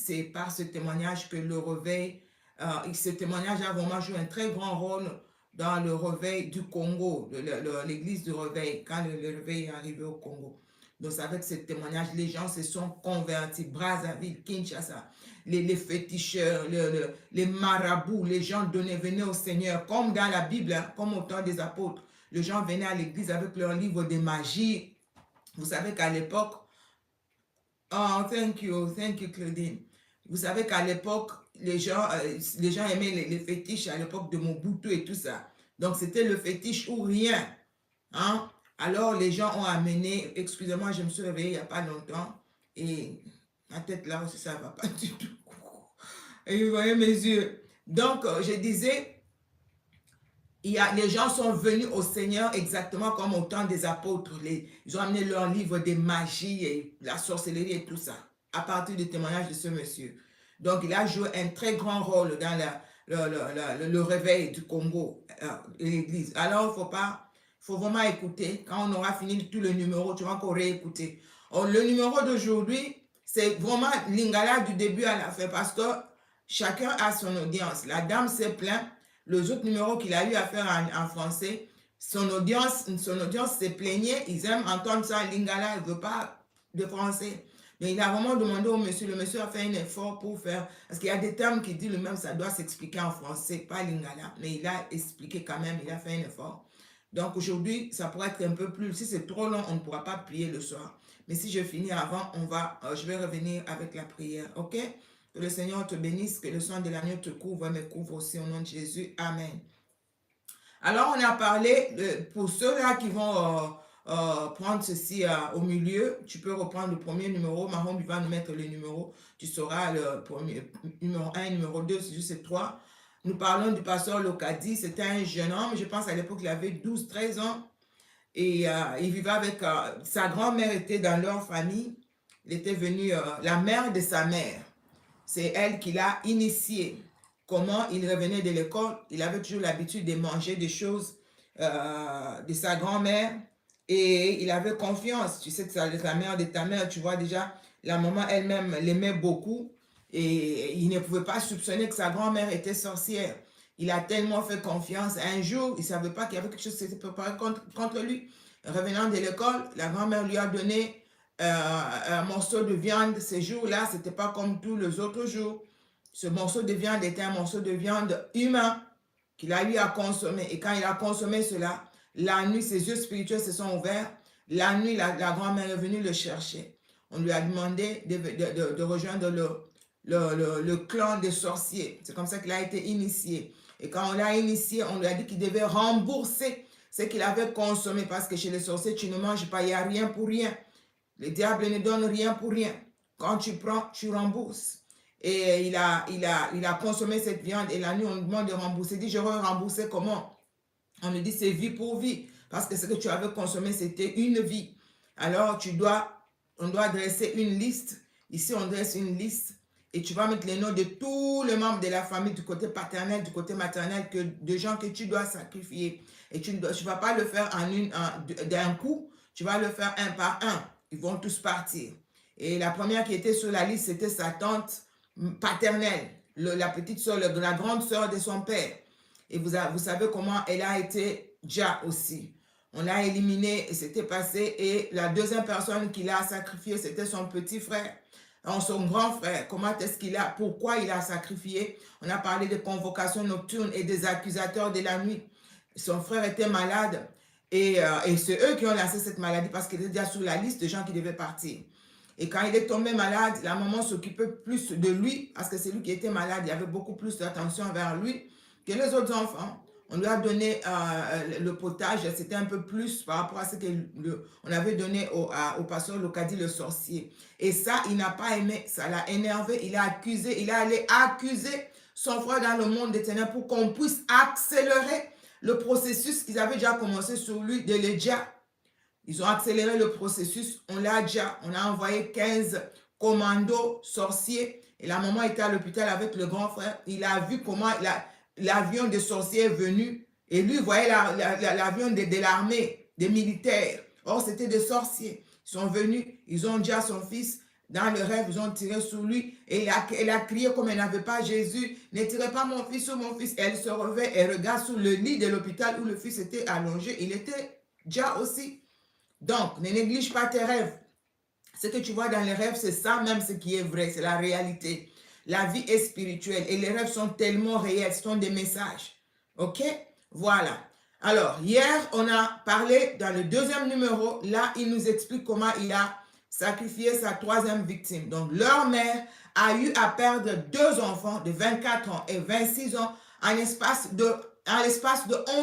c'est par ce témoignage que le réveil, ce témoignage a vraiment joué un très grand rôle dans le réveil du Congo, l'église du réveil, quand le réveil est arrivé au Congo. Donc, avec ce témoignage, les gens se sont convertis. Brazzaville, Kinshasa, les féticheurs, les marabouts, les gens venaient au Seigneur, comme dans la Bible, hein, comme au temps des apôtres. Les gens venaient à l'église avec leur livre de magie. Vous savez qu'à l'époque, oh, thank you, Claudine. Vous savez qu'à l'époque, les gens aimaient les fétiches à l'époque de Mobutu et tout ça. Donc, c'était le fétiche ou rien. Hein? Alors, les gens ont amené, excusez-moi, je me suis réveillée il n'y a pas longtemps et ma tête là aussi, ça ne va pas du tout. Et vous voyez mes yeux. Donc, je disais, les gens sont venus au Seigneur exactement comme au temps des apôtres. Ils ont amené leur livre de magie et la sorcellerie et tout ça, à partir du témoignage de ce monsieur. Donc, il a joué un très grand rôle dans le réveil du Congo et l'Église. Alors, il faut vraiment écouter. Quand on aura fini tout le numéro, tu vas encore réécouter. Le numéro d'aujourd'hui, c'est vraiment l'ingala du début à la fin parce que chacun a son audience. La dame s'est plainte. Les autres numéros qu'il a eu à faire en français, son audience s'est plaignée. Ils aiment entendre ça en lingala. Il ne veut pas de français. Mais il a vraiment demandé au monsieur. Le monsieur a fait un effort pour faire. Parce qu'il y a des termes qui disent le même, ça doit s'expliquer en français, pas lingala. Mais il a expliqué quand même, il a fait un effort. Donc aujourd'hui, ça pourrait être un peu plus. Si c'est trop long, on ne pourra pas prier le soir. Mais si je finis avant, je vais revenir avec la prière. OK? Que le Seigneur te bénisse, que le sang de l'agneau te couvre, me couvre aussi au nom de Jésus. Amen. Alors, on a parlé, pour ceux-là qui vont prendre ceci au milieu, tu peux reprendre le premier numéro. Mahom va nous mettre les numéros. Tu sauras le premier, numéro 1, numéro 2, c'est juste 3. Nous parlons du pasteur Lokadi. C'était un jeune homme, je pense à l'époque, il avait 12-13 ans. Et il vivait avec sa grand-mère, était dans leur famille. Il était venu, la mère de sa mère. C'est elle qui l'a initié. Comment il revenait de l'école, il avait toujours l'habitude de manger des choses de sa grand-mère et il avait confiance. Tu sais que la mère de ta mère, tu vois déjà, la maman elle-même l'aimait beaucoup et il ne pouvait pas soupçonner que sa grand-mère était sorcière. Il a tellement fait confiance. Un jour, il ne savait pas qu'il y avait quelque chose qui s'était préparé contre lui. Revenant de l'école, la grand-mère lui a donné un morceau de viande. Ces jours-là, ce n'était pas comme tous les autres jours. Ce morceau de viande était un morceau de viande humain qu'il a eu à consommer. Et quand il a consommé cela, la nuit, ses yeux spirituels se sont ouverts. La nuit, la grand-mère est venue le chercher. On lui a demandé de rejoindre le clan des sorciers. C'est comme ça qu'il a été initié. Et quand on l'a initié, on lui a dit qu'il devait rembourser ce qu'il avait consommé parce que chez les sorciers, tu ne manges pas, il n'y a rien pour rien. Le diable ne donne rien pour rien. Quand tu prends, tu rembourses. Et il a consommé cette viande et la nuit, on lui demande de rembourser. Il dit, je vais rembourser comment? On lui dit, c'est vie pour vie. Parce que ce que tu avais consommé, c'était une vie. Alors, on doit dresser une liste. Ici, on dresse une liste. Et tu vas mettre les noms de tous les membres de la famille, du côté paternel, du côté maternel, de gens que tu dois sacrifier. Et tu ne vas pas le faire d'un coup. Tu vas le faire un par un. Ils vont tous partir. Et la première qui était sur la liste, c'était sa tante paternelle, la petite soeur, la grande soeur de son père. Et vous savez comment elle a été déjà aussi. On l'a éliminé et c'était passé. Et la deuxième personne qu'il a sacrifié, c'était son petit frère, son grand frère. Comment est-ce qu'il a, pourquoi il a sacrifié? On a parlé de convocations nocturnes et des accusateurs de la nuit. Son frère était malade et c'est eux qui ont lancé cette maladie parce qu'il était déjà sur la liste de gens qui devaient partir. Et quand il est tombé malade, la maman s'occupait plus de lui parce que c'est lui qui était malade. Il y avait beaucoup plus d'attention vers lui que les autres enfants. On lui a donné le potage, c'était un peu plus par rapport à ce qu'on avait donné au pasteur Lokadi, le sorcier. Et ça, il n'a pas aimé, ça l'a énervé, il est allé accuser son frère dans le monde des ténèbres pour qu'on puisse accélérer le processus qu'ils avaient déjà commencé sur lui de l'Edja. Ils ont accéléré le processus, on a envoyé 15 commandos sorciers et la maman était à l'hôpital avec le grand frère. Il a vu comment l'avion des sorciers est venu et lui voyait l'avion de l'armée, des militaires. Or, c'était des sorciers. Ils sont venus, ils ont dit à son fils dans le rêve, ils ont tiré sur lui et elle a crié comme elle n'avait pas Jésus. Ne tirez pas mon fils sur mon fils. Elle se réveille et regarde sur le lit de l'hôpital où le fils était allongé. Il était déjà aussi. Donc, ne néglige pas tes rêves. Ce que tu vois dans les rêves, c'est ça même ce qui est vrai, c'est la réalité. La vie est spirituelle et les rêves sont tellement réels, ce sont des messages. OK? Voilà. Alors, hier, on a parlé dans le deuxième numéro, là, il nous explique comment il a sacrifié sa troisième victime. Donc, leur mère a eu à perdre 2 enfants de 24 ans et 26 ans en l'espace de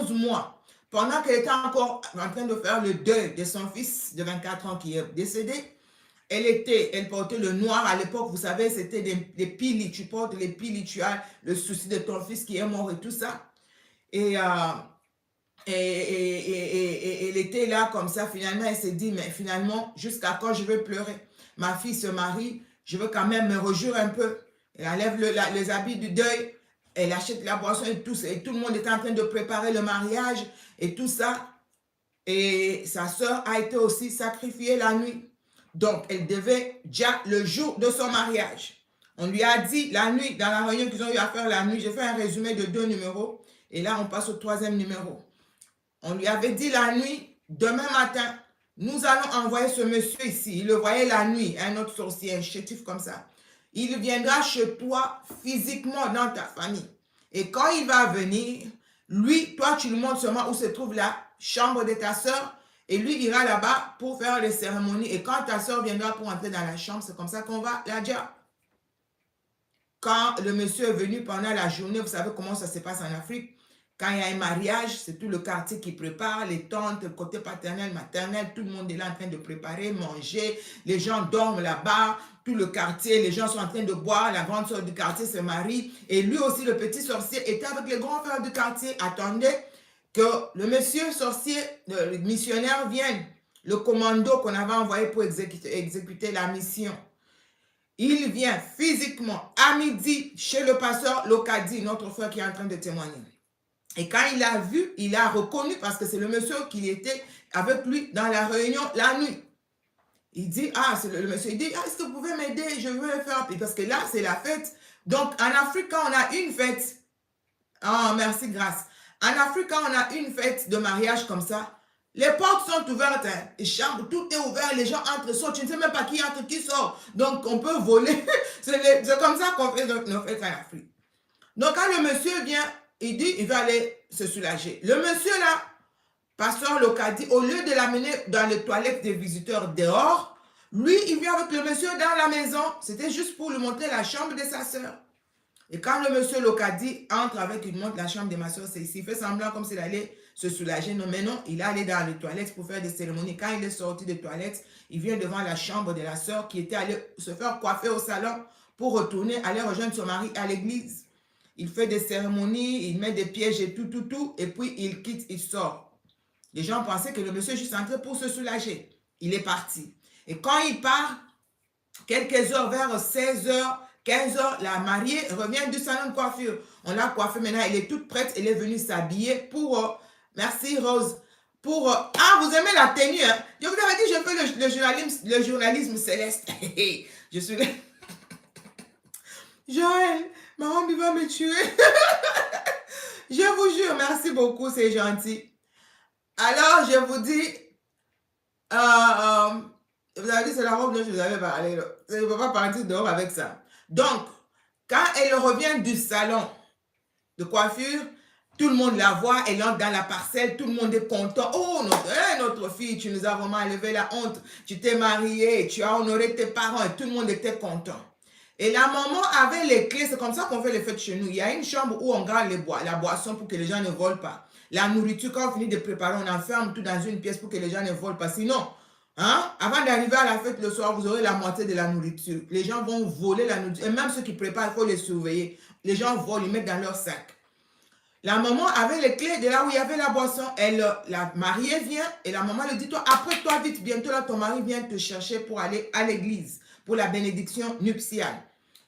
11 mois. Pendant qu'elle était encore en train de faire le deuil de son fils de 24 ans qui est décédé, elle portait le noir à l'époque, vous savez, c'était des pilis, tu portes les pilis, tu as le souci de ton fils qui est mort et tout ça. Et elle était là comme ça, finalement, elle s'est dit, mais finalement, jusqu'à quand je vais pleurer? Ma fille se marie, je veux quand même me réjouir un peu. Elle enlève les habits du deuil, elle achète la boisson et tout le monde est en train de préparer le mariage et tout ça. Et sa sœur a été aussi sacrifiée la nuit. Donc, elle devait déjà le jour de son mariage. On lui a dit la nuit, dans la réunion qu'ils ont eu à faire la nuit, j'ai fait un résumé de 2 numéros. Et là, on passe au 3e numéro. On lui avait dit la nuit, demain matin, nous allons envoyer ce monsieur ici. Il le voyait la nuit, un autre sorcier, un chétif comme ça. Il viendra chez toi physiquement dans ta famille. Et quand il va venir, lui, toi, tu lui montres seulement où se trouve la chambre de ta soeur. Et lui ira là-bas pour faire les cérémonies. Et quand ta soeur viendra pour entrer dans la chambre, c'est comme ça qu'on va la dire. Quand le monsieur est venu pendant la journée, vous savez comment ça se passe en Afrique. Quand il y a un mariage, c'est tout le quartier qui prépare, les tantes, le côté paternel, maternel, tout le monde est là en train de préparer, manger. Les gens dorment là-bas, tout le quartier, les gens sont en train de boire, la grande sœur du quartier se marie. Et lui aussi, le petit sorcier, était avec les grands frères du quartier, attendait que le monsieur sorcier, le missionnaire vienne, le commando qu'on avait envoyé pour exécuter la mission. Il vient physiquement à midi chez le pasteur Lokadi, notre frère qui est en train de témoigner. Et quand il a vu, il a reconnu parce que c'est le monsieur qui était avec lui dans la réunion la nuit. Il dit, c'est le monsieur, il dit, est-ce que vous pouvez m'aider? Je veux faire. Parce que là, c'est la fête. Donc, en Afrique, quand on a une fête, merci, grâce. En Afrique, quand on a une fête de mariage comme ça, les portes sont ouvertes, hein. Les chambres, tout est ouvert, les gens entrent, sortent, tu ne sais même pas qui entre, qui sort. Donc, on peut voler. C'est comme ça qu'on fait nos fêtes en Afrique. Donc, quand le monsieur vient, il dit, il va aller se soulager. Le monsieur là, pasteur Lokadi, au lieu de l'amener dans les toilettes des visiteurs dehors, lui, il vient avec le monsieur dans la maison. C'était juste pour lui montrer la chambre de sa soeur. Et quand le monsieur Lokadi entre avec, il montre la chambre de ma soeur, c'est ici. Il fait semblant comme s'il allait se soulager. Non, mais non, il est allé dans les toilettes pour faire des cérémonies. Quand il est sorti des toilettes, il vient devant la chambre de la soeur qui était allée se faire coiffer au salon pour retourner, aller rejoindre son mari à l'église. Il fait des cérémonies, il met des pièges et tout, et puis il quitte, il sort. Les gens pensaient que le monsieur est juste entré pour se soulager. Il est parti. Et quand il part, quelques heures, vers 16 h, 15 h, la mariée revient du salon de coiffure. On l'a coiffée maintenant, elle est toute prête, elle est venue s'habiller pour, merci Rose, pour, vous aimez la tenue, hein? Je vous avais dit, je fais le journalisme céleste. Je suis là. Joël, maman va me tuer. Je vous jure, merci beaucoup, c'est gentil. Alors, je vous dis, vous avez dit, c'est la robe dont je vous avais parlé. Là. Je ne peux pas partir dehors avec ça. Donc, quand elle revient du salon de coiffure, tout le monde la voit, elle entre dans la parcelle, tout le monde est content. Oh, notre fille, tu nous as vraiment enlevé la honte. Tu t'es mariée, tu as honoré tes parents et tout le monde était content. Et la maman avait les clés, c'est comme ça qu'on fait les fêtes chez nous. Il y a une chambre où on garde la boisson pour que les gens ne volent pas. La nourriture, quand on finit de préparer, on enferme tout dans une pièce pour que les gens ne volent pas. Sinon, avant d'arriver à la fête le soir, vous aurez la moitié de la nourriture. Les gens vont voler la nourriture. Et même ceux qui préparent, il faut les surveiller. Les gens volent, ils mettent dans leur sac. La maman avait les clés de là où il y avait la boisson. La mariée vient et la maman lui dit, toi, après toi vite, bientôt là, ton mari vient te chercher pour aller à l'église, pour la bénédiction nuptiale.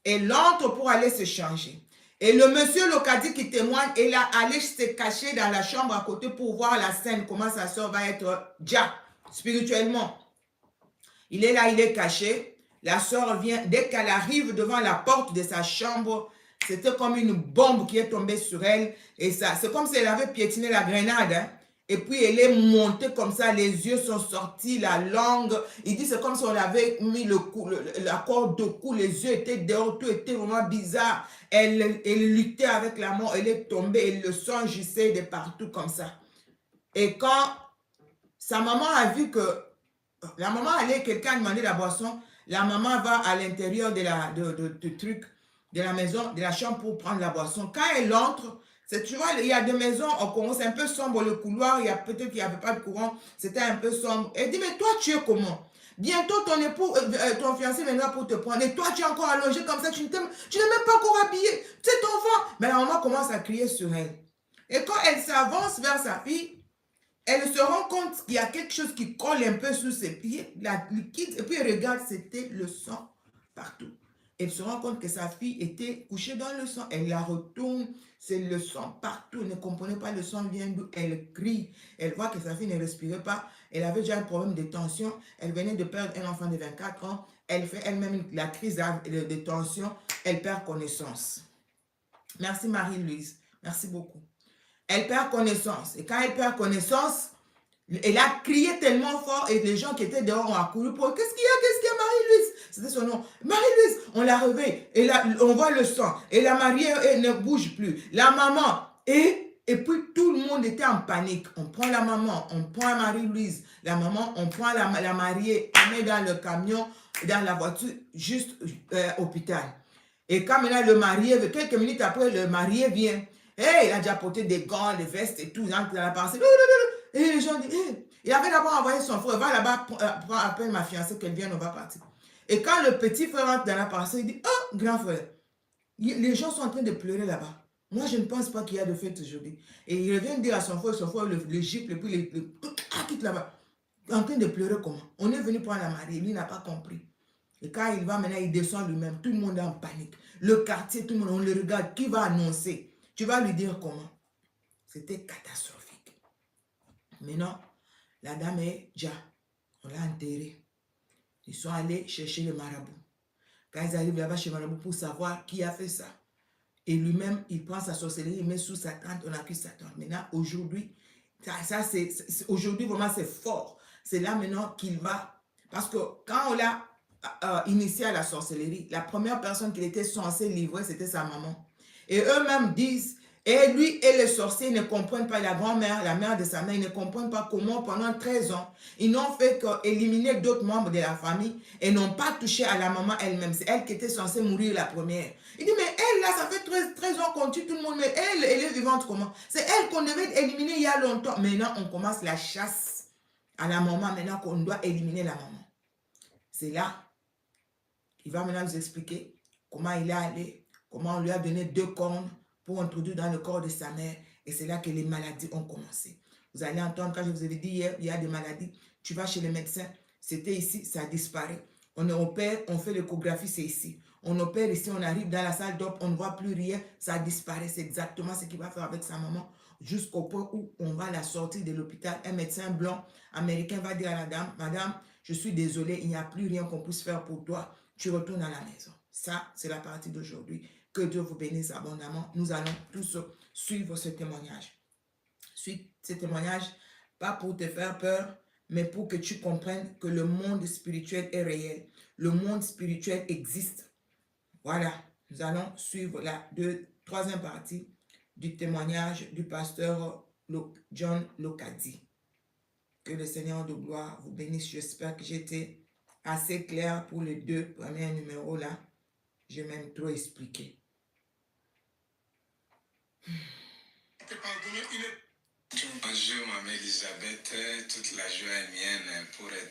Elle entre pour aller se changer. Et le monsieur Lokadi qui témoigne, il a allé se cacher dans la chambre à côté pour voir la scène, comment sa soeur va être déjà spirituellement. Il est là, il est caché. La soeur vient, dès qu'elle arrive devant la porte de sa chambre, c'était comme une bombe qui est tombée sur elle. Et ça, c'est comme si elle avait piétiné la grenade. Hein. Et puis elle est montée comme ça, les yeux sont sortis, la langue. Il dit c'est comme si on avait mis la corde de cou, les yeux étaient dehors, tout était vraiment bizarre. Elle luttait avec la mort, elle est tombée et le sang gissait de partout comme ça. Et quand sa maman a vu que la maman allait, quelqu'un a demandé la boisson, la maman va à l'intérieur de la maison, de la chambre pour prendre la boisson. Quand elle entre, tu vois, il y a des maisons au Congo, c'est un peu sombre le couloir, il y a peut-être qu'il n'y avait pas de courant, c'était un peu sombre. Elle dit, mais toi, tu es comment? Bientôt, ton époux, ton fiancé viendra pour te prendre. Et toi, tu es encore allongé comme ça, tu n'es même pas encore habillé. C'est ton enfant. Mais la maman commence à crier sur elle. Et quand elle s'avance vers sa fille, elle se rend compte qu'il y a quelque chose qui colle un peu sous ses pieds, la liquide, et puis elle regarde, c'était le sang partout. Elle se rend compte que sa fille était couchée dans le sang. Elle la retourne, c'est le sang partout. Elle ne comprenait pas le sang vient d'où. Elle crie. Elle voit que sa fille ne respirait pas. Elle avait déjà un problème de tension. Elle venait de perdre un enfant de 24 ans. Elle fait elle-même la crise de tension. Elle perd connaissance. Merci Marie-Louise. Merci beaucoup. Elle perd connaissance. Et quand elle perd connaissance, elle a crié tellement fort et les gens qui étaient dehors ont accouru pour qu'est-ce qu'il y a, Marie-Louise? C'était son nom. Marie-Louise, on la réveille et là, on voit le sang. Et la mariée elle ne bouge plus. La maman, et puis tout le monde était en panique. On prend la maman, on prend Marie-Louise. La maman, on prend la mariée, on met dans le camion, dans la voiture, juste hôpital. Et quand maintenant le marié, quelques minutes après, le marié vient. Hey, il a déjà porté des gants, des vestes et tout. Dans la pensée. Et les gens disent, hey, il avait d'abord envoyé son frère, va là-bas, appelle ma fiancée, qu'elle vienne, on va partir. Et quand le petit frère rentre dans la pensée, il dit, oh, grand frère, les gens sont en train de pleurer là-bas. Moi, je ne pense pas qu'il y a de fête aujourd'hui. Et il revient dire à son frère le gifle, et puis quitte là-bas. En train de pleurer comment? On est venu prendre la mariée, lui n'a pas compris. Et quand il va maintenant, il descend lui-même. Tout le monde est en panique. Le quartier, tout le monde, on le regarde. Qui va annoncer? Tu vas lui dire comment? C'était catastrophique. Maintenant, la dame est déjà, on l'a enterrée. Ils sont allés chercher le marabout. Quand ils arrivent là-bas chez le marabout pour savoir qui a fait ça. Et lui-même, il prend sa sorcellerie, il met sous sa tente, on accuse sa tante. Maintenant, aujourd'hui, aujourd'hui, vraiment, c'est fort. C'est là maintenant qu'il va. Parce que quand on l'a initié à la sorcellerie, la première personne qu'il était censé livrer, c'était sa maman. Et eux-mêmes disent, et lui et les sorciers ne comprennent pas, la grand-mère, la mère de sa mère, ils ne comprennent pas comment pendant 13 ans, ils n'ont fait qu'éliminer d'autres membres de la famille et n'ont pas touché à la maman elle-même. C'est elle qui était censée mourir la première. Il dit, mais elle là, ça fait 13 ans qu'on tue tout le monde, mais elle est vivante comment? C'est elle qu'on devait éliminer il y a longtemps. Maintenant, on commence la chasse à la maman, maintenant qu'on doit éliminer la maman. C'est là qu'il va maintenant nous expliquer comment il est allé, comment on lui a donné 2 cornes pour introduire dans le corps de sa mère. Et c'est là que les maladies ont commencé. Vous allez entendre, quand je vous avais dit hier, il y a des maladies. Tu vas chez le médecin, c'était ici, ça disparaît. On opère, on fait l'échographie, c'est ici. On opère ici, on arrive dans la salle d'op, on ne voit plus rien, ça disparaît. C'est exactement ce qu'il va faire avec sa maman jusqu'au point où on va la sortir de l'hôpital. Un médecin blanc américain va dire à la dame, madame, je suis désolé, il n'y a plus rien qu'on puisse faire pour toi. Tu retournes à la maison. Ça, c'est la partie d'aujourd'hui. Que Dieu vous bénisse abondamment. Nous allons tous suivre ce témoignage. Suis ce témoignage, pas pour te faire peur, mais pour que tu comprennes que le monde spirituel est réel. Le monde spirituel existe. Voilà, nous allons suivre la troisième partie du témoignage du pasteur John Locadi. Que le Seigneur de gloire vous bénisse. J'espère que j'étais assez clair pour les 2 premiers numéros là. J'ai même trop expliqué. Bonjour, maman Elisabeth. Toute la joie est mienne pour être